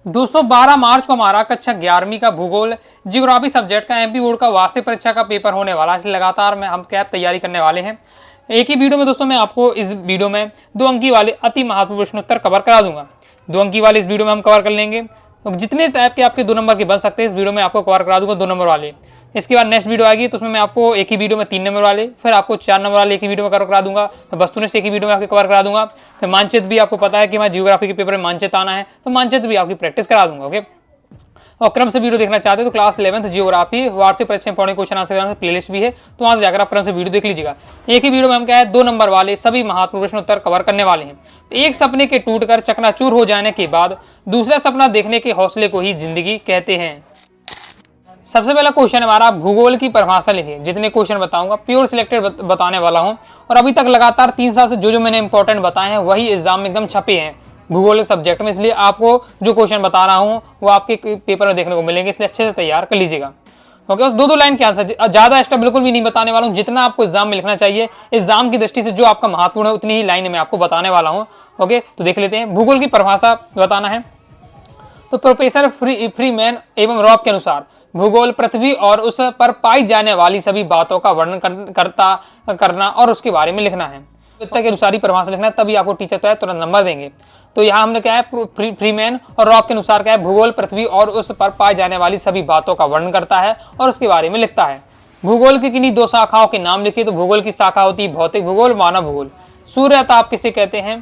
212 मार्च को हमारा कक्षा 11वीं का भूगोल जियोग्राफी सब्जेक्ट का एमपी बोर्ड का वार्षिक परीक्षा का पेपर होने वाला है। इसलिए लगातार में हम क्या तैयारी करने वाले हैं। एक ही वीडियो में दोस्तों मैं आपको इस वीडियो में 2 अंकी वाले अति महत्वपूर्ण प्रश्नोत्तर कवर करा दूंगा। 2 अंकी वाले इस वीडियो में हम कवर कर लेंगे, तो जितने टाइप के आपके 2 नंबर के बन सकते हैं इस वीडियो में आपको कवर करा दूंगा 2 नंबर वाले। इसके बाद नेक्स्ट वीडियो आएगी तो उसमें मैं आपको एक ही वीडियो में 3 नंबर वाले, फिर आपको 4 नंबर वाले एक ही वीडियो में कवर करा दूंगा। वस्तुनिष्ठ एक ही वीडियो में आपको कवर करा दूंगा। फिर मानचित्र भी आपको पता है कि हमारे जियोग्राफी के पेपर में मानचित्र आना है, तो मानचित्र भी आपकी प्रैक्टिस करा दूंगा। ओके, और क्रम से वीडियो देखना चाहते हो तो क्लास 11th जियोग्राफी वार्षिक परीक्षा पौने क्वेश्चन आंसर प्लेलिस्ट भी है, तो वहां से जाकर आप क्रम से वीडियो देख लीजिएगा। एक ही वीडियो में हम क्या है 2 नंबर वाले सभी महत्वपूर्ण प्रश्न उत्तर कवर करने वाले हैं। तो एक सपने के टूटकर चकनाचूर हो जाने के बाद दूसरा सपना देखने के हौसले को ही जिंदगी कहते हैं। सबसे पहला क्वेश्चन हमारा भूगोल की परिभाषा लिखिए। जितने क्वेश्चन बताऊंगा प्योर सिलेक्टेड बताने वाला हूं, और अभी तक लगातार 3 साल से जो मैंने इंपॉर्टेंट बताए हैं वही एग्जाम में एकदम छपे हैं भूगोल सब्जेक्ट में, इसलिए आपको जो क्वेश्चन बता रहा हूं वो आपके पेपर में देखने को मिलेंगे, इसलिए अच्छे से तैयार कर लीजिएगा। ओके, उस 2 लाइन के आंसर, ज्यादा एक्स्ट्रा बिल्कुल भी नहीं बताने वाला हूं। जितना आपको एग्जाम में लिखना चाहिए एग्जाम की दृष्टि से जो आपका महत्वपूर्ण है उतनी ही लाइन में आपको बताने वाला हूं। ओके, तो देख लेते हैं। भूगोल की परिभाषा बताना है तो प्रोफेसर फ्रीमैन एवं रॉब के अनुसार भूगोल पृथ्वी और उस पर पाई जाने वाली सभी बातों का वर्णन करना और उसके बारे में लिखना है। के अनुसार ही परिभाषा लिखना है, तभी आपको टीचर तो है तुरंत नंबर देंगे। तो यहाँ हमने क्या है फ्रीमैन और रॉब के अनुसार क्या है भूगोल पृथ्वी और उस पर पाई जाने वाली सभी बातों का वर्णन करता है और उसके बारे में लिखता है। भूगोल की किन्हीं 2 शाखाओं के नाम लिखिए। तो भूगोल की शाखा होती है भौतिक भूगोल, मानव भूगोल। सूर्य ताप किसे कहते हैं?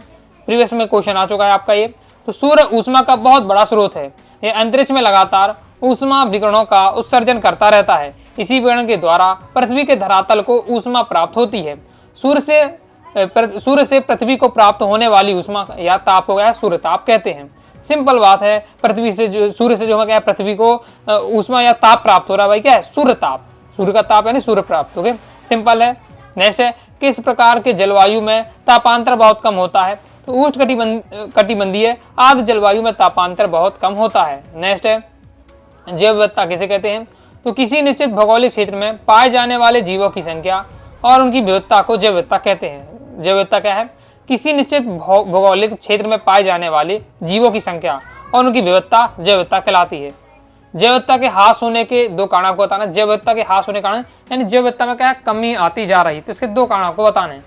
प्रीवियस में क्वेश्चन आ चुका है आपका ये। तो सूर्य ऊष्मा का बहुत बड़ा स्रोत है। यह अंतरिक्ष में लगातार ऊष्मा विकिरणों का उत्सर्जन करता रहता है। इसी विकिरण के द्वारा पृथ्वी के धरातल को ऊष्मा प्राप्त होती है। सूर्य से पृथ्वी को प्राप्त होने वाली ऊष्मा या ताप को क्या सूर्य ताप कहते हैं। सिंपल बात है, पृथ्वी से जो सूर्य से जो है क्या है पृथ्वी को ऊष्मा या ताप प्राप्त हो रहा है, भाई क्या है सूर्य ताप। सूर्य का ताप यानी सूर्य प्राप्त। ओके, सिंपल है। नेक्स्ट है किस प्रकार के जलवायु में तापांतर बहुत कम होता है? तो उष्णकटिबंधीय आर्द्र जलवायु में तापांतर बहुत कम होता है। नेक्स्ट है जैव विविधता किसे कहते हैं? तो किसी निश्चित भौगोलिक क्षेत्र में पाए जाने वाले जीवों की संख्या और उनकी विविधता को जैव विविधता कहते हैं। जैव विविधता क्या है? किसी निश्चित भौगोलिक क्षेत्र में पाए जाने वाले जीवों की संख्या और उनकी विविधता जैव विविधता कहलाती है। जैव विविधता के ह्रास होने के 2 कारण आपको बताना। जैव विविधता के ह्रास होने के कारण यानी जैव विविधता में क्या है कमी आती जा रही है, तो इसके 2 कारण आपको बताने हैं।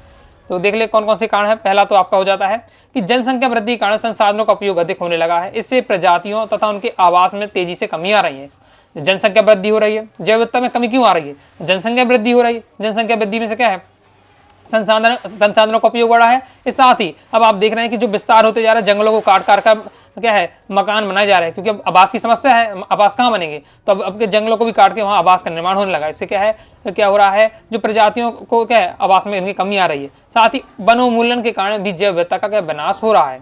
तो देख ले कौन कौन से कारण है। पहला तो आपका हो जाता है कि जनसंख्या वृद्धि के कारण संसाधनों का उपयोग अधिक होने लगा है। इससे प्रजातियों तथा उनके आवास में तेजी से कमी आ रही है। जनसंख्या वृद्धि हो रही है, जैव विविधता में कमी क्यों आ रही है? जनसंख्या वृद्धि हो रही है। जनसंख्या वृद्धि में से क्या है संसाधनों का उपयोग बढ़ा है। इस साथ ही अब आप देख रहे हैं कि जो विस्तार होते जा रहा है, जंगलों को काट कर क्या है मकान बनाए जा रहे हैं, क्योंकि अब आवास की समस्या है। आवास कहाँ बनेंगे? तो अब के जंगलों को भी काट के वहाँ आवास का निर्माण होने लगा। इससे क्या है क्या हो रहा है जो प्रजातियों को क्या है आवास में इनकी कमी आ रही है। साथ ही वनोन्मूलन के कारण भी जैव विविधता का क्या विनाश हो रहा है।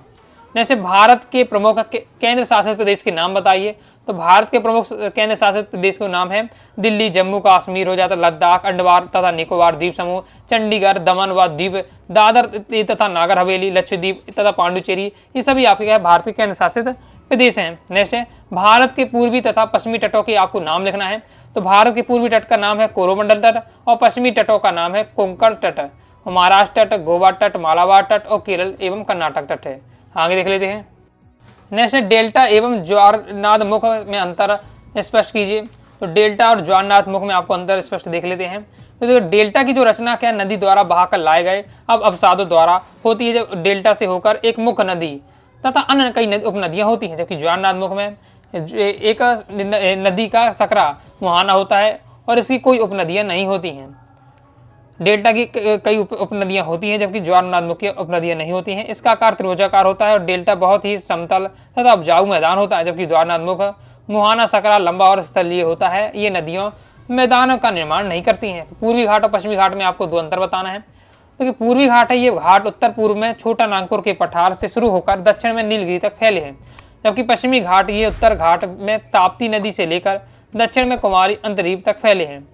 जैसे भारत के प्रमुख केंद्र शासित प्रदेश के नाम बताइए। तो भारत के प्रमुख केंद्र शासित प्रदेश के नाम है दिल्ली, जम्मू कश्मीर हो जाता, लद्दाख, अंडमान तथा निकोबार द्वीप समूह, चंडीगढ़, दमन व दीव, दादर तथा नागर हवेली, लक्षद्वीप तथा पांडुचेरी, ये सभी आपके क्या है भारत के केंद्र शासित प्रदेश हैं। नेक्स्ट है भारत के पूर्वी तथा पश्चिमी तटों के आपको नाम लिखना है। तो भारत के पूर्वी तट का नाम है कोरोमंडल तट और पश्चिमी तटों का नाम है कोंकण तट, महाराष्ट्र तट, गोवा तट, मालाबार तट और केरल एवं कर्नाटक तट है। आगे देख लेते हैं। नेक्स्ट डेल्टा एवं ज्वारनाद मुख में अंतर स्पष्ट कीजिए। तो डेल्टा और ज्वारनाद मुख में आपको अंतर स्पष्ट देख लेते हैं। तो देखो डेल्टा की जो रचना क्या नदी द्वारा बहाकर लाए गए अब अवसादों द्वारा होती है, जब डेल्टा से होकर एक मुख्य नदी तथा अन्य कई उपनदियां होती हैं। जबकि ज्वारनाद मुख में एक नदी का सकरा मुहाना होता है और इसकी कोई उपनदियां नहीं होती हैं। डेल्टा की कई उपनदियां होती हैं जबकि ज्वारनाद मुख की उपनदियां नहीं होती हैं। इसका आकार त्रिभुजाकार होता है और डेल्टा बहुत ही समतल तथा उपजाऊ मैदान होता है, जबकि ज्वारनाद मुख मुहाना सकरा लंबा और स्थलीय होता है। ये नदियों मैदानों का निर्माण नहीं करती हैं। पूर्वी घाट और पश्चिमी घाट में आपको 2 अंतर बताना है। तो पूर्वी घाट है ये घाट उत्तर पूर्व में छोटा नागपुर के पठार से शुरू होकर दक्षिण में नीलगिरी तक फैले हैं, जबकि पश्चिमी घाट ये उत्तर घाट में ताप्ती नदी से लेकर दक्षिण में कुमारी अंतरीप तक फैले हैं।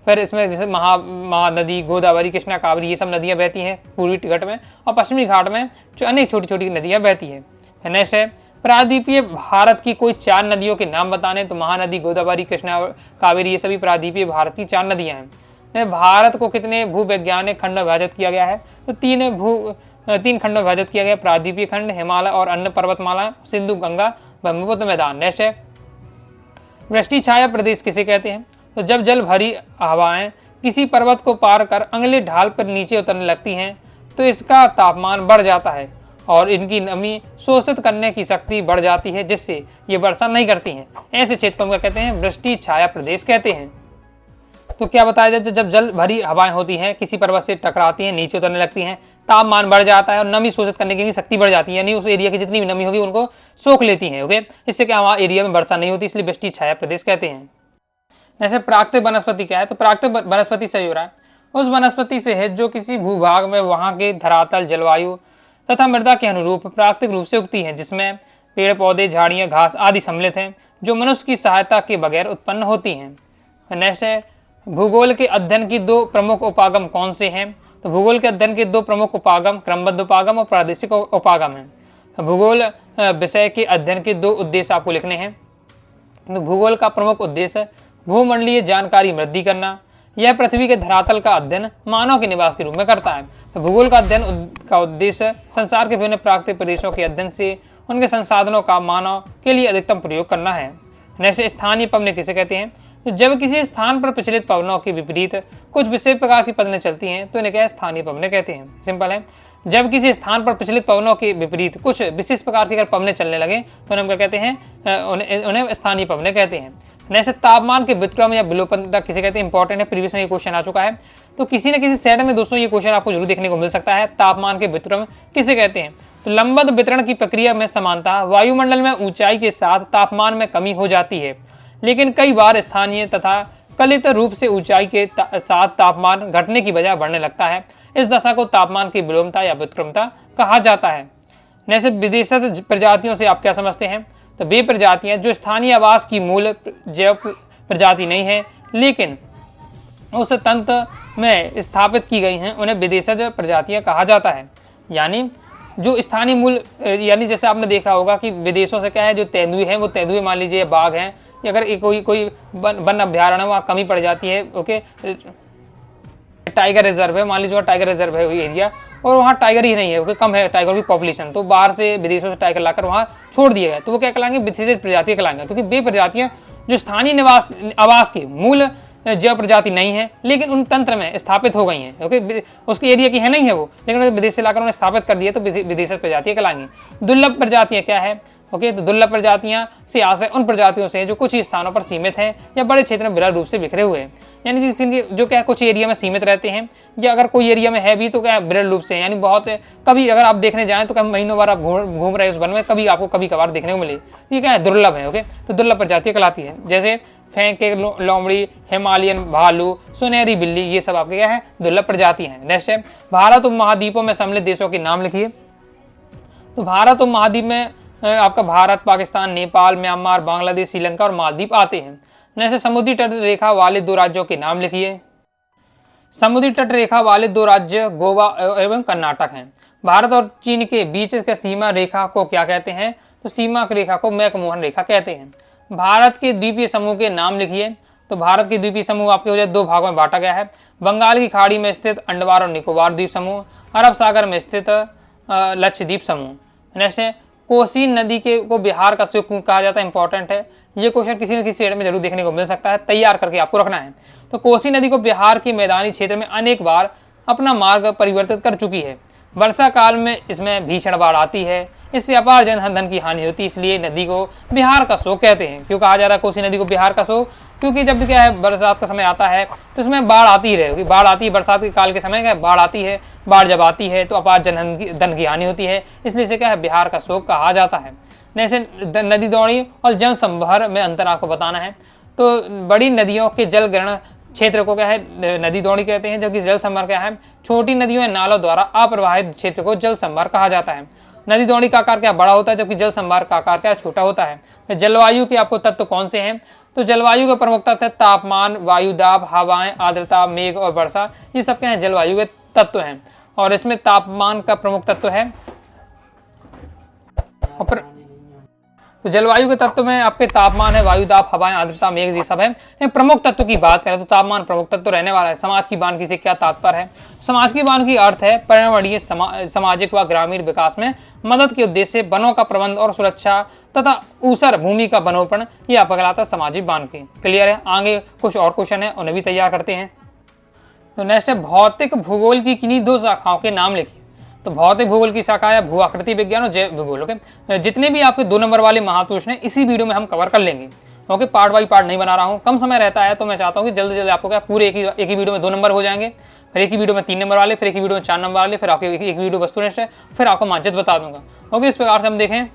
फिर इसमें जैसे महानदी, गोदावरी, कृष्णा, कावेरी ये सब नदियां बहती हैं पूर्वी घाट में, और पश्चिमी घाट में जो अनेक छोटी छोटी नदियां बहती हैं। नेक्स्ट है प्रायद्वीपीय भारत की कोई 4 नदियों के नाम बताने। तो महानदी, गोदावरी, कृष्णा, कावेरी ये सभी प्रायद्वीपीय भारत की 4 नदियां हैं। भारत को कितने भूवैज्ञानिक खंड में विभाजित किया गया है? तो 3 तीन खंडों में विभाजित किया गया, प्रायद्वीपीय खंड, हिमालय और अन्य पर्वतमाला, सिंधु, गंगा, ब्रह्मपुत्र मैदान। नेक्स्ट है वृष्टि छाया प्रदेश किसे कहते हैं? तो जब जल भरी हवाएं किसी पर्वत को पार कर अगले ढाल पर नीचे उतरने लगती हैं तो इसका तापमान बढ़ जाता है और इनकी नमी शोषित करने की शक्ति बढ़ जाती है, जिससे ये वर्षा नहीं करती हैं। ऐसे क्षेत्र को कहते हैं वृष्टि छाया प्रदेश कहते हैं। तो क्या बताया जाए, जब जल भरी हवाएं होती हैं किसी पर्वत से टकराती हैं, नीचे उतरने लगती हैं, तापमान बढ़ जाता है और नमी शोषित करने की शक्ति बढ़ जाती है, यानी उस एरिया की जितनी भी नमी होगी उनको सोख लेती हैं। ओके, इससे क्या वहाँ एरिया में वर्षा नहीं होती, इसलिए वृष्टि छाया प्रदेश कहते हैं। जैसे प्राकृतिक वनस्पति क्या है? तो प्राकृतिक वनस्पति से हो रहा है उस वनस्पति से है जो किसी भूभाग में वहाँ के धरातल, जलवायु तथा मृदा के अनुरूप प्राकृतिक रूप से उगती हैं, जिसमें पेड़ पौधे, झाड़ियाँ, घास आदि सम्मिलित हैं, जो मनुष्य की सहायता के बगैर उत्पन्न होती हैं। नेक्स्ट है भूगोल के अध्ययन की दो प्रमुख उपागम कौन से हैं? तो भूगोल के अध्ययन के दो प्रमुख उपागम क्रमबद्ध उपागम और प्रादेशिक उपागम हैं। भूगोल विषय के अध्ययन के दो उद्देश्य आपको लिखने हैं। तो भूगोल का प्रमुख उद्देश्य भूमंडलीय जानकारी वृद्धि करना। यह पृथ्वी के धरातल का अध्ययन मानव के निवास के रूप में करता है। तो भूगोल का अध्ययन का उद्देश्य संसार के विभिन्न प्राकृतिक प्रदेशों के अध्ययन से उनके संसाधनों का मानव के लिए अधिकतम प्रयोग करना है। जैसे स्थानीय पवनें किसे कहते हैं? तो जब किसी स्थान पर प्रचलित पवनों के विपरीत कुछ विशेष प्रकार की पवनें चलती हैं तो इन्हें क्या स्थानीय पवनें कहते हैं। सिंपल है, जब किसी स्थान पर प्रचलित पवनों के विपरीत कुछ विशेष प्रकार की अगर पवनें चलने लगे तो उन्हें क्या कहते हैं? उन्हें स्थानीय पवनें कहते हैं। जैसे तापमान के व्युत्क्रम या विलोपनता किसे कहते हैं? इंपॉर्टेंट है, प्रीवियस में ये क्वेश्चन आ चुका है, तो किसी न किसी सेट में दोस्तों ये क्वेश्चन आपको जरूर देखने को मिल सकता है। तापमान के व्युत्क्रम किसे कहते हैं? तो लंबवत वितरण की प्रक्रिया में समानता वायुमंडल में ऊंचाई के साथ तापमान में कमी हो जाती है, लेकिन कई बार स्थानीय तथा कलित रूप से ऊंचाई के साथ तापमान घटने की बजाय बढ़ने लगता है। इस दशा को तापमान की विलोमता या व्युत्क्रमता कहा जाता है। जैसे विदेशी प्रजातियों से आप क्या समझते हैं? तो वे प्रजातियां जो स्थानीय आवास की मूल जैव प्रजाति नहीं है लेकिन उस तंत्र में स्थापित की गई हैं, उन्हें विदेशज प्रजातियां कहा जाता है। यानी जो स्थानीय मूल, यानी जैसे आपने देखा होगा कि विदेशों से क्या है, जो तेंदुए हैं वो तेंदुए मान लीजिए, बाघ हैं, अगर कोई वन अभ्यारण्य वहाँ कमी पड़ जाती है, ओके, टाइगर रिजर्व है, मान लीजिए टाइगर रिजर्व है एरिया और वहाँ टाइगर ही नहीं है, ओके, कम है टाइगर की पॉपुलेशन, तो बाहर से विदेशों से टाइगर लाकर वहाँ छोड़ दिया गया, तो वो क्या कहलाएंगे? विशेष प्रजातियाँ कहलाएंगे, क्योंकि वे प्रजातियाँ जो स्थानीय निवास आवास की मूल जैव प्रजाति नहीं है लेकिन उन तंत्र में स्थापित हो गई हैं, ओके, उसके एरिया की है नहीं है वो, लेकिन विदेश से लाकर उन्हें स्थापित कर दिया तो विदेशी प्रजातियाँ कहलाएंगी। दुर्लभ प्रजातियाँ क्या है? ओके, तो दुर्लभ प्रजातियां से आशय उन प्रजातियों से जो कुछ ही स्थानों पर सीमित हैं या बड़े क्षेत्र में विरल रूप से बिखरे हुए हैं, यानी जिनके जो क्या कुछ एरिया में सीमित रहते हैं या अगर कोई एरिया में है भी तो क्या विरल रूप से, यानी बहुत कभी अगर आप देखने जाएं तो कभी महीनों बार आप घूम रहे उस वन में, कभी आपको कभी कभार देखने को मिले, ये क्या है? दुर्लभ है। ओके, तो दुर्लभ प्रजातियां कहलाती है। जैसे फेंके लोमड़ी, हिमालयन भालू, सुनहरी बिल्ली, ये सब आपके क्या है? दुर्लभ प्रजातियां हैं। नेक्स्ट है भारत उपमहाद्वीपों में सम्मिलित देशों के नाम लिखिए। तो भारत उपमहाद्वीप में आपका भारत, पाकिस्तान, नेपाल, म्यांमार, बांग्लादेश, श्रीलंका और मालदीव आते हैं। जैसे समुद्री तट रेखा वाले दो राज्यों के नाम लिखिए। समुद्री तट रेखा वाले दो राज्य गोवा एवं कर्नाटक हैं। भारत और चीन के बीच के सीमा रेखा को क्या कहते हैं? तो सीमा रेखा को मैकमोहन रेखा कहते हैं। भारत के द्वीपीय समूह के नाम लिखिए। तो भारत के द्वीपीय समूह आपके वजह दो भागों में बांटा गया है। बंगाल की खाड़ी में स्थित अंडमान और निकोबार द्वीप समूह, अरब सागर में स्थित लक्षद्वीप समूह। नेक्स्ट है कोसी नदी को बिहार का सुख कहा जाता है। इंपॉर्टेंट है, ये क्वेश्चन किसी न किसी सेट में जरूर देखने को मिल सकता है, तैयार करके आपको रखना है। तो कोसी नदी को बिहार के मैदानी क्षेत्र में अनेक बार अपना मार्ग परिवर्तित कर चुकी है। वर्षा काल में इसमें भीषण बाढ़ आती है, इससे अपार जनधन की हानि होती है, इसलिए नदी को बिहार का शोक कहते हैं। क्यों कहा जा रहा है कोसी नदी को बिहार का शोक? क्योंकि जब क्या है बरसात का समय आता है तो इसमें बाढ़ आती ही रहेगी, बाढ़ आती है, बरसात के काल के समय क्या बाढ़ आती है, बाढ़ जब आती है तो अपार जनधन की हानि होती है, इसलिए इसे क्या है बिहार का शोक कहा जाता है। जैसे नदी दौड़ी और जल संभर में अंतर आपको बताना है। तो बड़ी नदियों के जल ग्रहण क्षेत्र को क्या है नदी दौड़ी कहते हैं, जबकि जल संभर क्या है छोटी नदियों या नालों द्वारा अप्रवाहित क्षेत्र को जल संभर कहा जाता है। नदी दौड़ी का आकार क्या बड़ा होता है, जबकि जल संभर का आकार क्या छोटा होता है। जलवायु के आपको तत्व कौन से हैं? तो जलवायु के प्रमुख तत्व है तापमान, वायुदाब, हवाएं, आर्द्रता, मेघ और वर्षा, ये सब क्या है जलवायु के तत्व हैं। और इसमें तापमान का प्रमुख तत्व है तो जलवायु के तत्व में आपके तापमान है, वायु दाब, हवाएं, आर्द्रता, मेघ, ये सब है। प्रमुख तत्व की बात करें तो तापमान प्रमुख तत्व रहने वाला है। समाज की बानगी से क्या तात्पर्य है? समाज की बानगी अर्थ है पर्यावरणीय, सामाजिक व ग्रामीण विकास में मदद के उद्देश्य से वनों का प्रबंध और सुरक्षा तथा ऊसर भूमि का वनोपण, यह आपका कहलाता है सामाजिक बानगी। क्लियर है? आगे कुछ और क्वेश्चन है, उन्हें भी तैयार करते हैं। तो नेक्स्ट है भौतिक भूगोल की किन्हीं दो शाखाओं के नाम लिखिए। तो भौतिक भूगोल की शाखा है भू आकृति विज्ञान और जैव भूगोल। ओके, जितने भी आपके 2 नंबर वाले महापुरुष हैं इसी वीडियो में हम कवर कर लेंगे। ओके, पार्ट बाई पार्ट नहीं बना रहा हूँ, कम समय रहता है तो मैं चाहता हूँ कि जल्दी जल्दी आपको क्या पूरे एक ही वीडियो में 2 नंबर हो जाएंगे, फिर एक ही वीडियो में 3 नंबर वाले, फिर एक ही वीडियो में 4 नंबर वाले, फिर आपके एक वीडियो वस्तुनिष्ठ है, फिर आपको मानचित बता दूंगा। ओके, इस प्रकार से हम देखें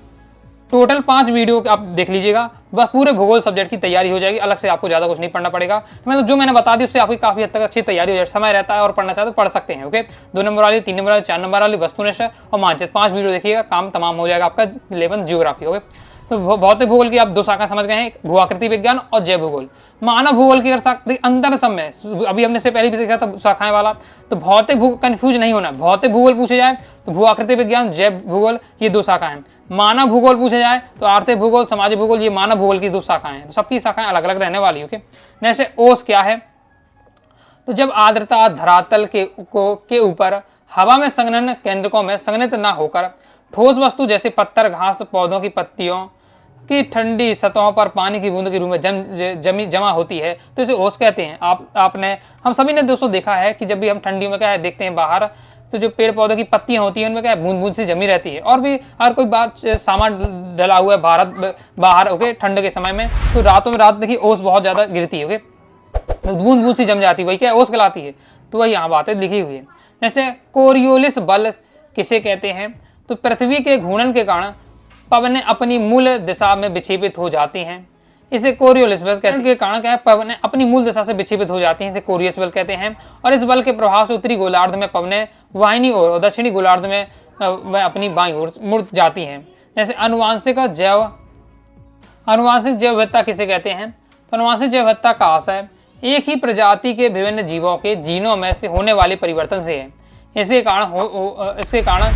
टोटल 5 वीडियो आप देख लीजिएगा, बस पूरे भूगोल सब्जेक्ट की तैयारी हो जाएगी। अलग से आपको ज़्यादा कुछ नहीं पढ़ना पड़ेगा। मतलब जो मैंने बता दी उससे आपकी काफ़ी हद तक अच्छी तैयारी हो जाए। समय रहता है और पढ़ना चाहते तो पढ़ सकते हैं। ओके, 2 नंबर वाली, 3 नंबर वाली, 4 नंबर वाली, वस्तुनिष्ठ और मानचित्र, 5 वीडियो देखिएगा, काम तमाम हो जाएगा आपका 11th जियोग्राफी। ओके, तो भौतिक भूगोल की आप 2 शाखा समझ गए हैं, भू आकृति विज्ञान और जैव भूगोल। मानव भूगोल की अगर अंतर समय अभी हमने से पहले भी सीखा था शाखाएं वाला, तो भौतिक भूगोल कंफ्यूज नहीं होना। भौतिक भूगोल पूछे जाए तो भू आकृति विज्ञान, जैव भूगोल, ये 2 शाखाएं। मानव भूगोल पूछे जाए तो आर्थिक भूगोल, सामाजिक भूगोल, ये मानव भूगोल की 2 शाखाएं हैं। तो सबकी शाखाएं अलग अलग रहने वाली। ओके, नेक्स्ट ओस क्या है? तो जब आर्द्रता धरातल के ऊपर हवा में संघनन केंद्रकों में संघनित न होकर ठोस वस्तु जैसे पत्थर, घास, पौधों की पत्तियों की ठंडी सतहों पर पानी की बूंद के रूप में जमा होती है, तो इसे ओस कहते हैं। आपने हम सभी ने दोस्तों देखा है कि जब भी हम ठंडियों में क्या है देखते हैं बाहर, तो जो पेड़ पौधों की पत्तियां होती हैं उनमें क्या बूंद बूंद सी जमी रहती है। और भी अगर कोई बात सामान डला हुआ है बाहर ओके ठंड के समय में, तो रातों में रात देखिए ओस बहुत ज्यादा गिरती है। ओके, तो बूंद बूंद सी जम जाती है, वही क्या ओस कहलाती है। तो वही यहाँ बातें लिखी हुई है। जैसे कोरियोलिस बल किसे कहते हैं? तो पृथ्वी के घूर्णन के कारण पवनें अपनी मूल दिशा में विक्षेपित हो जाती हैं, इसे कोरियोलिस बल कहते हैं। के कारण क्या है पवनें अपनी मूल दिशा से विक्षेपित हो जाती हैं, इसे कोरियोलिस बल कहते हैं। और इस बल के प्रभाव से उत्तरी गोलार्ध में पवनें वाहिनी ओर और दक्षिणी गोलार्ध में वह अपनी बाईं ओर मुड़ जाती हैं। जैसे अनुवांशिक जैव विविधता किसे कहते हैं? तो अनुवांशिक जैव विविधता का आशय एक ही प्रजाति के विभिन्न जीवों के जीनों में से होने वाले परिवर्तन से है। इसके कारण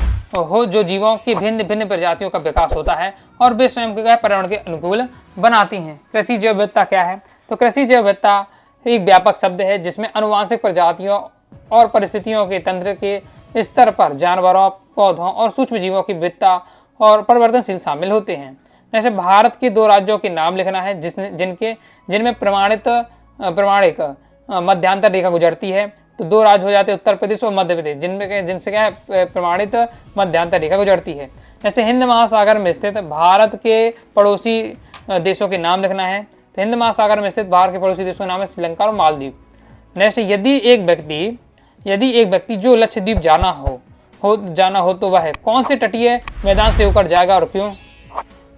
जो जीवों की भिन्न भिन्न प्रजातियों का विकास होता है और वे स्वयं के पर्यावरण के अनुकूल बनाती हैं। कृषि जैव विविधता क्या है? तो कृषि जैव विविधता एक व्यापक शब्द है जिसमें अनुवांशिक प्रजातियों और परिस्थितियों के तंत्र के स्तर पर जानवरों, पौधों और सूक्ष्म जीवों की विविधता और परिवर्तनशील शामिल होते हैं। जैसे भारत के 2 राज्यों के नाम लिखना है जिनमें प्रमाणिक मध्यांतर रेखा गुजरती है। तो 2 राज्य हो जाते हैं उत्तर प्रदेश और मध्य प्रदेश, जिनसे क्या है प्रमाणित मध्यांतर रेखा गुजरती है। जैसे हिंद महासागर में स्थित भारत के पड़ोसी देशों के नाम लिखना है। तो हिंद महासागर में स्थित भारत के पड़ोसी देशों का नाम है श्रीलंका और मालदीव। नेक्स्ट, यदि एक व्यक्ति जो लक्षद्वीप जाना हो तो वह कौन से तटीय मैदान से होकर जाएगा और क्यों?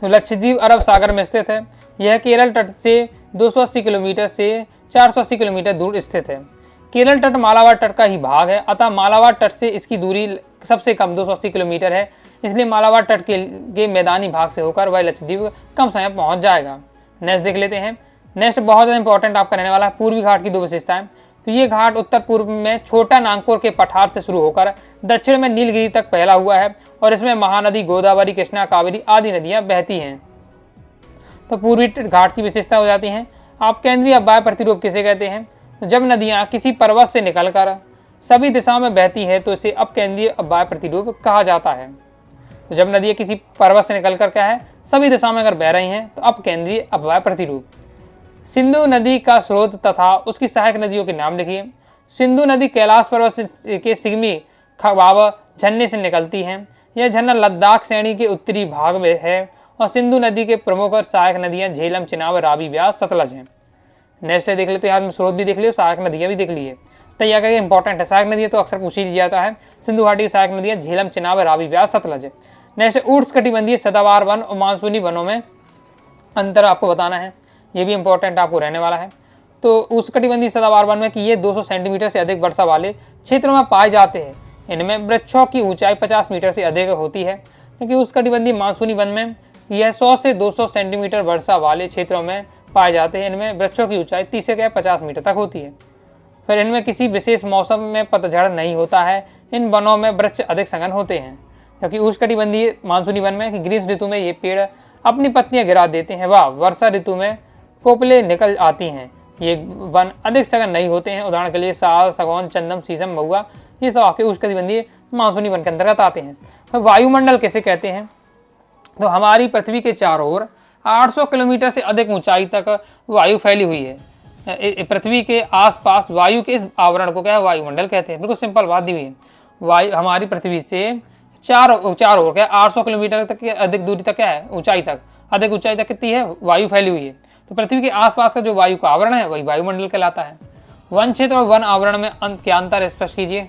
तो लक्षद्वीप अरब सागर में स्थित है। यह केरल तट से 280 किलोमीटर से 480 किलोमीटर दूर स्थित है। केरल तट मालाबार तट का ही भाग है, अतः मालाबार तट से इसकी दूरी सबसे कम 280 किलोमीटर है। इसलिए मालाबार तट के मैदानी भाग से होकर वह लक्षद्वीप कम समय पहुंच जाएगा। नेक्स्ट देख लेते हैं। नेक्स्ट बहुत ज़्यादा इंपॉर्टेंट आपका रहने वाला है पूर्वी घाट की 2 विशेषताएं। तो ये घाट उत्तर पूर्व में छोटा नागपुर के पठार से शुरू होकर दक्षिण में नीलगिरी तक फैला हुआ है और इसमें महानदी, गोदावरी, कृष्णा, कावेरी आदि नदियाँ बहती हैं। तो पूर्वी घाट की विशेषता हो जाती हैं। आप केंद्रीय अपवाय प्रतिरूप किसे कहते हैं? तो जब नदियाँ किसी पर्वत से निकलकर सभी दिशाओं में बहती है तो इसे अपकेंद्रीय अपवाय प्रतिरूप कहा जाता है। तो जब नदियाँ किसी पर्वत से निकलकर क्या है सभी दिशाओं में अगर बह रही हैं तो अपकेंद्रीय अपवाय प्रतिरूप। सिंधु नदी का स्रोत तथा उसकी सहायक नदियों के नाम लिखिए। सिंधु नदी कैलाश पर्वत के सिगमी खवाब झरने से निकलती है। यह झरना लद्दाख श्रेणी के उत्तरी भाग में है और सिंधु नदी के प्रमुख और सहायक नदियाँ झेलम, चिनाब, रावी, ब्यास, सतलज हैं। नेक्स्ट देख लेते हैं, यहाँ में स्रोत भी देख लियो, सहायक नदियाँ भी देख लिए। तो यह क्या इंपॉर्टेंट है, सहायक नदियाँ तो अक्सर पूछ ही जाता है। सिंधु घाटी की सहायक नदियाँ झेलम, चिनाब, रावी, ब्यास, सतलज है। नेक्स्ट उष्णकटिबंधीय सदाबहार वन और मानसूनी वनों में अंतर आपको बताना है, ये भी इंपॉर्टेंट आपको रहने वाला है। तो उष्णकटिबंधीय सदाबहार वन में कि ये 200 सेंटीमीटर से अधिक वर्षा वाले क्षेत्रों में पाए जाते हैं। इनमें वृक्षों की ऊंचाई 50 मीटर से अधिक होती है, क्योंकि उष्णकटिबंधीय मानसूनी वन में यह 100 से 200 सेंटीमीटर वर्षा वाले क्षेत्रों में पाए जाते हैं। इनमें वृक्षों की ऊंचाई 30 से 50 मीटर तक होती है। फिर इनमें किसी विशेष मौसम में पतझड़ नहीं होता है। इन वनों में वृक्ष अधिक सघन होते हैं, क्योंकि उष्णकटिबंधीय मानसूनी वन में ग्रीष्म ऋतु में ये पेड़ अपनी पत्तियां गिरा देते हैं। वह वर्षा ऋतु में कोपले निकल आती हैं। ये वन अधिक सघन नहीं होते हैं। उदाहरण के लिए साल, सागौन, चंदन, शीशम, महुआ, ये सब आपके उष्णकटिबंधीय मानसूनी वन के अंतर्गत आते हैं। तो वायुमंडल किसे कहते हैं? तो हमारी पृथ्वी के चारों ओर 800 किलोमीटर से अधिक ऊंचाई तक वायु फैली हुई है। पृथ्वी के आसपास वायु के इस आवरण को क्या है? वायुमंडल कहते हैं। बिल्कुल सिंपल बात दी हुई है। वायु हमारी पृथ्वी से चारों ओर क्या 800 किलोमीटर तक के अधिक दूरी तक क्या है? ऊंचाई तक, अधिक ऊंचाई तक कितनी है? वायु फैली हुई है। तो पृथ्वी के आसपास का जो वायु का आवरण है वही वायुमंडल कहलाता है। वन क्षेत्र और वन आवरण में क्या अंतर स्पष्ट कीजिए।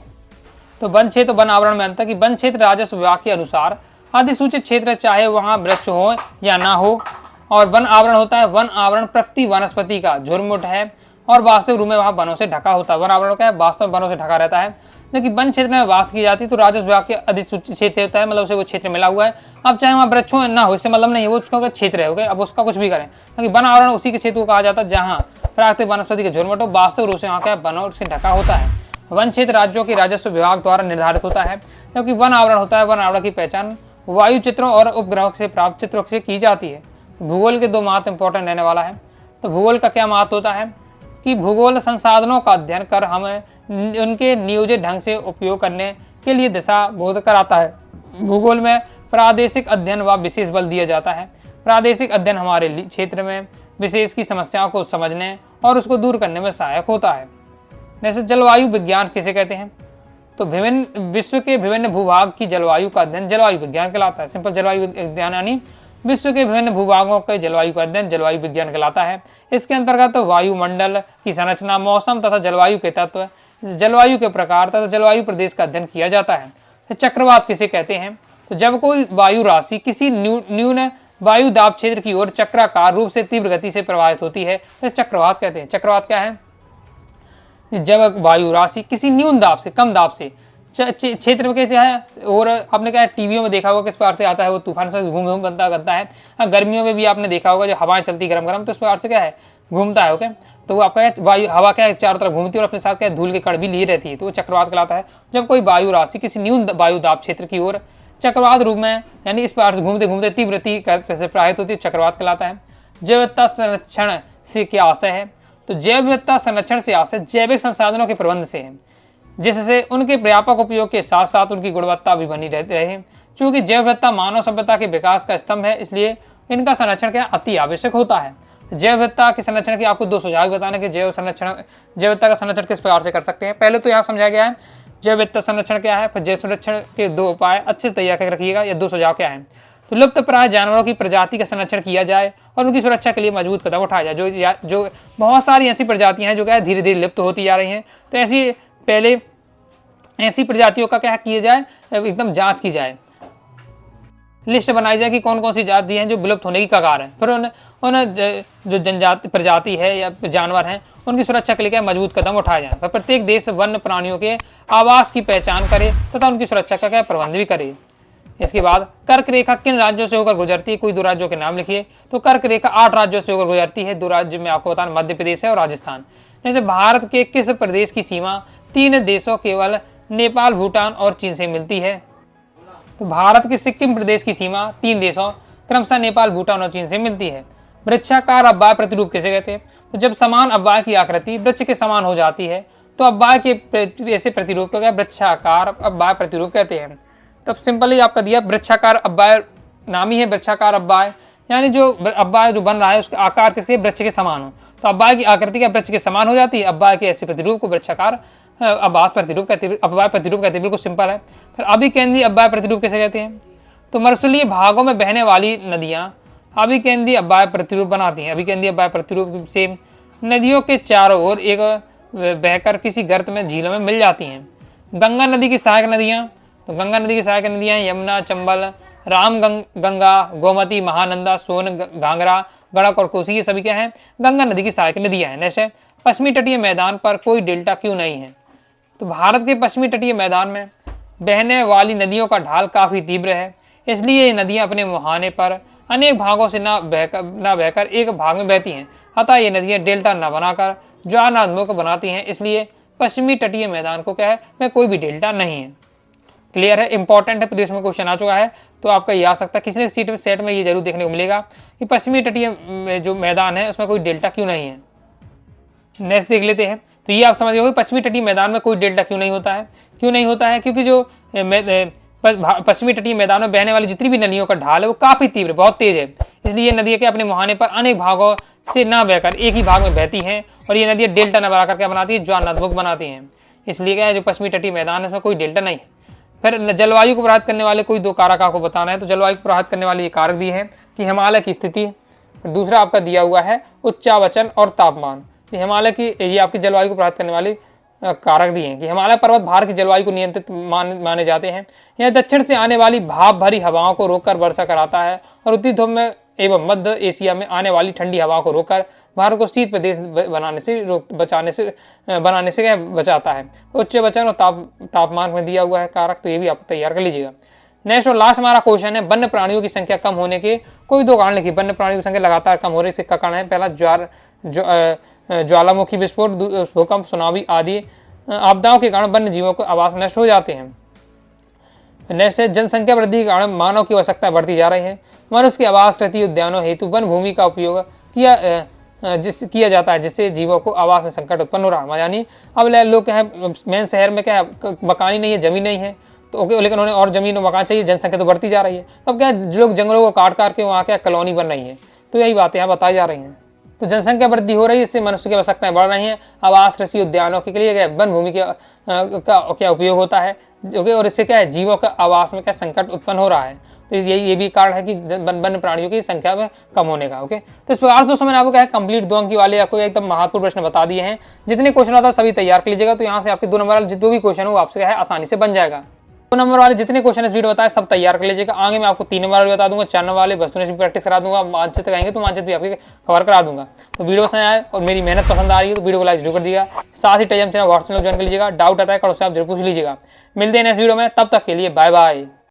तो वन क्षेत्र वन आवरण में अंतर कि वन क्षेत्र राजस्व विभाग के अनुसार अधिसूचित क्षेत्र, चाहे वहाँ वृक्ष हो या ना हो, और वन आवरण होता है, वन आवरण प्रकृति वनस्पति का झुरमुट है और वास्तविक रूप में वहाँ वनों से ढका होता है। वन आवरण क्या है? वास्तव में वनों से ढका रहता है। लेकिन वन क्षेत्र में बात की जाती है तो राजस्व विभाग के अधिसूचित क्षेत्र होता है, मतलब उसे वो क्षेत्र मिला हुआ है। अब चाहे वहाँ वृक्ष हो ना हो, इससे मतलब नहीं है, वो उसका क्षेत्र है। अब उसका कुछ भी करें, क्योंकि वन आवरण उसी के क्षेत्र को कहा जाता है जहाँ प्राकृतिक वनस्पति के झुरमुट हो, वास्तविक रूप से वहाँ क्या वनों से ढका होता है। वन क्षेत्र राज्यों के राजस्व विभाग द्वारा निर्धारित होता है, क्योंकि वन आवरण होता है, वन आवरण की पहचान वायु चित्रों और उपग्रहों से प्राप्त चित्रों से की जाती है। भूगोल के दो महत्व इंपॉर्टेंट रहने वाला है। तो भूगोल का क्या महत्व होता है कि भूगोल संसाधनों का अध्ययन कर हमें उनके नियोजित ढंग से उपयोग करने के लिए दिशा बोध कराता है। भूगोल में प्रादेशिक अध्ययन व विशेष बल दिया जाता है। प्रादेशिक अध्ययन हमारे क्षेत्र में विशेष की समस्याओं को समझने और उसको दूर करने में सहायक होता है। जैसे जलवायु विज्ञान किसे कहते हैं? तो विभिन्न विश्व के विभिन्न भूभाग की जलवायु का अध्ययन जलवायु विज्ञान कहलाता है। सिंपल जलवायु विज्ञान यानी विश्व के विभिन्न भूभागों के जलवायु का अध्ययन जलवायु विज्ञान कहलाता है। इसके अंतर्गत वायुमंडल की संरचना, मौसम तथा जलवायु के तत्व, जलवायु के प्रकार तथा जलवायु प्रदेश का अध्ययन किया जाता है। तो चक्रवात किसे कहते हैं? तो जब कोई वायु राशि किसी न्यून वायु दाब क्षेत्र की ओर चक्राकार रूप से तीव्र गति से प्रवाहित होती है तो चक्रवात कहते हैं। चक्रवात क्या है? जब वायु राशि किसी न्यून दाब से, कम दाब से क्षेत्र में कैसे है, और आपने क्या है टीवियों में देखा होगा किस प्रकार से आता है, वो तूफान से घूम घूम बनता करता है। गर्मियों में भी आपने देखा होगा जब हवाएं चलती गरम गरम तो इस प्रकार से क्या है घूमता है। ओके, तो वो आपका वायु हवा क्या है चारों तरफ घूमती है और अपने साथ क्या धूल के कण भी लिए रहती है, तो वो चक्रवात कहलाता है। जब कोई वायु राशि किसी न्यून वायु दाब क्षेत्र की ओर चक्रवात रूप में यानी इस प्रकार से घूमते घूमते तीव्र गति से प्रवाहित होती है, चक्रवात कहलाता है। जैव विविधता संरक्षण से क्या आशय है? तो जैव विविधता संरक्षण से आशय जैविक संसाधनों के प्रबंध से है, जिससे उनके व्यापक उपयोग के साथ साथ उनकी गुणवत्ता भी बनी रहती है। चूंकि जैव विविधता मानव सभ्यता के विकास का स्तंभ है, इसलिए इनका संरक्षण क्या अति आवश्यक होता है। जैव विविधता के संरक्षण के आपको दो सुझाव बताने के जैव विविधता का संरक्षण किस प्रकार से कर सकते हैं। पहले तो यहाँ समझाया गया है जैव विविधता संरक्षण क्या है, फिर जैव संरक्षण के दो उपाय अच्छे से तैयार करके रखिएगा, या दो सुझाव क्या है। तो लुप्त प्राय जानवरों की प्रजाति का संरक्षण किया जाए और उनकी सुरक्षा के लिए मजबूत कदम उठाया जाए। जो बहुत सारी ऐसी प्रजातियां हैं जो क्या है धीरे धीरे लुप्त होती जा रही हैं, तो ऐसी प्रजातियों का क्या किया जाए, एकदम जांच की जाए, लिस्ट बनाई जाए कि कौन कौन सी जाति हैं जो विलुप्त होने की कगार है। फिर उन जो जनजाति प्रजाति है या जानवर हैं उनकी सुरक्षा के लिए क्या मजबूत कदम उठाए जाए। फिर प्रत्येक देश वन्य प्राणियों के आवास की पहचान करे तथा उनकी सुरक्षा का क्या प्रबंध भी करे। इसके बाद कर्क रेखा किन राज्यों से होकर गुजरती है? कोई दो राज्यों के नाम लिखिए। तो कर्क रेखा 8 राज्यों से होकर गुजरती है। 2 राज्य में आपको बताना मध्य प्रदेश है और राजस्थान। जैसे भारत के किस प्रदेश की सीमा 3 देशों केवल नेपाल, भूटान और चीन से मिलती है? तो भारत के सिक्किम प्रदेश की सीमा 3 देशों क्रमशः नेपाल, भूटान और चीन से मिलती है। वृक्षाकार अव्यय प्रतिरूप किसे कहते हैं? तो जब समान अव्यय की आकृति वृक्ष के समान हो जाती है तो अव्यय के ऐसे प्रतिरूप को क्या वृक्षाकार अव्यय प्रतिरूप कहते हैं। तब सिंपली आपका दिया वृक्षाकार अव्यय नाम ही है वृक्षाकार अव्यय, यानी जो अव्यय जो बन रहा है उसके आकार किसी वृक्ष के समान हो, तो अव्यय की आकृति क्या वृक्ष के समान हो जाती है। अव्यय के ऐसे प्रतिरूप को वृक्षाकार अव्यय प्रतिरूप कहते हैं, अव्यय प्रतिरूप कहते हैं। बिल्कुल सिंपल है। फिर अभिकेंद्रीय अव्यय प्रतिरूप किसे कहते हैं? तो मरुस्थलीय भागों में बहने वाली नदियाँ अभिकेंद्रीय अव्यय प्रतिरूप बनाती हैं। अभिकेंद्रीय अव्यय प्रतिरूप से नदियों के चारों ओर एक बहकर किसी गर्त में झीलों में मिल जाती हैं। गंगा नदी की सहायक नदियाँ, तो गंगा नदी की सहायक नदियाँ यमुना, चंबल, राम गंगा, गोमती, महानंदा, सोन, घाघरा, गड़क और कोसी, ये सभी क्या हैं गंगा नदी की सहायक नदियाँ हैं। जैसे पश्चिमी तटीय मैदान पर कोई डेल्टा क्यों नहीं है? तो भारत के पश्चिमी तटीय मैदान में बहने वाली नदियों का ढाल काफ़ी तीव्र है, इसलिए ये नदियाँ अपने मुहाने पर अनेक भागों से न बहकर एक भाग में बहती हैं। अतः ये नदियाँ डेल्टा न बनाकर ज्वारनदों को बनाती हैं, इसलिए पश्चिमी तटीय मैदान को क्या है में कोई भी डेल्टा नहीं है। क्लियर है, इंपॉर्टेंट है, प्रीवियस में क्वेश्चन आ चुका है, तो आपका ये आ सकता है। किसी सीट सेट में ये जरूर देखने को मिलेगा कि पश्चिमी तटीय जो मैदान है उसमें कोई डेल्टा क्यों नहीं है। नेक्स्ट देख लेते हैं। तो ये आप समझ गए पश्चिमी तटीय मैदान में कोई डेल्टा क्यों नहीं होता है। क्यों नहीं होता है? क्योंकि जो पश्चिमी तटीय मैदान में बहने वाली जितनी भी नदियों का ढाल है वो काफी तीव्र, बहुत तेज है। इसलिए ये नदियां के अपने मुहाने पर अनेक भागों से ना बहकर एक ही भाग में बहती हैं और ये नदियां डेल्टा न बनाकर क्या बनाती है, ज्वारनदमुख बनाती हैं। इसलिए क्या है, जो पश्चिमी तटीय मैदान है इसमें कोई डेल्टा नहीं है। फिर जलवायु को प्रभावित करने वाले कोई 2 कारक आपको बताना है। तो जलवायु को प्रभावित करने वाले ये कारक दिए हैं कि हिमालय की स्थिति, दूसरा आपका दिया हुआ है उच्चावचन और तापमान। हिमालय की ये आपकी जलवायु को प्रभावित करने वाली कारक दिए हैं कि हिमालय पर्वत भारत की जलवायु को नियंत्रित माने जाते हैं। यह दक्षिण से आने वाली भाप भरी हवाओं को रोककर वर्षा कराता है और उत्तरी ध्रुव में एवं मध्य एशिया में आने वाली ठंडी हवाओं को रोककर भारत को शीत प्रदेश बनाने से बचाता है। उच्च वचन और तापमान में दिया हुआ है कारक, तो ये भी आप तैयार कर लीजिएगा। नेक्स्ट और लास्ट हमारा क्वेश्चन है, वन्य प्राणियों की संख्या कम होने के कोई 2 कारण लिखिए। वन्य प्राणियों की संख्या लगातार कम हो रही है, इसका कारण है पहला ज्वालामुखी विस्फोट, भूकंप, सुनामी आदि आपदाओं के कारण वन्य जीवों को आवास नष्ट हो जाते हैं। नेक्स्ट है, जनसंख्या वृद्धि के कारण मानव की आवश्यकता बढ़ती जा रही है। मनुष्य के आवास कृषि उद्यानों हेतु वन भूमि का उपयोग किया जाता है, जिससे जीवों को आवास में संकट उत्पन्न हो रहा है। यानी अब लोग क्या है, मेन शहर में क्या है, मकान ही नहीं है, जमीन नहीं है, तो ओके, लेकिन उन्हें और जमीन और मकान चाहिए, जनसंख्या तो बढ़ती जा रही है। तब क्या लोग जंगलों को काट के वहाँ क्या कॉलोनी बन रही है। तो यही बातें यहाँ बताई जा रही हैं। तो जनसंख्या वृद्धि हो रही है, इससे मनुष्य की आवश्यकताएं बढ़ रही हैं। आवास कृषि उद्यानों के लिए वन भूमि का क्या उपयोग होता है, और इससे क्या है, जीवों का आवास में क्या संकट उत्पन्न हो रहा है। तो ये भी कारण है कि वन्य प्राणियों की संख्या में कम होने का। ओके, तो इस प्रकार से दोस्तों मैंने आपको क्या है कंप्लीट 2 अंक वाले आपको एकदम महत्वपूर्ण प्रश्न बता दिए हैं। जितने क्वेश्चन आता है सभी तैयार कर लीजिएगा, तो यहाँ से आपके 2 नंबर वाले जो भी क्वेश्चन हो आपसे क्या है आसानी से बन जाएगा। 2 नंबर वाले जितने क्वेश्चन इस वीडियो बताए सब तैयार कर लीजिएगा। आगे मैं आपको 3 नंबर वाले बता दूंगा, 4 नंबर वाले वस्तुनिष्ठ प्रैक्टिस करा दूंगा, मानचित्र कहेंगे तो मानचित्र भी आपके कवर करा दूंगा। तो वीडियो पसंद आए और मेरी मेहनत पसंद आ रही है तो वीडियो को लाइक जरूर कर दीजिएगा। साथ ही टेलीग्राम चैनल व्हाट्सएप ज्वाइन कर लीजिएगा। डाउट आता है उससे आप जरूर पूछ लीजिएगा। मिलते हैं नेक्स्ट वीडियो में, तब तक के लिए बाय बाय।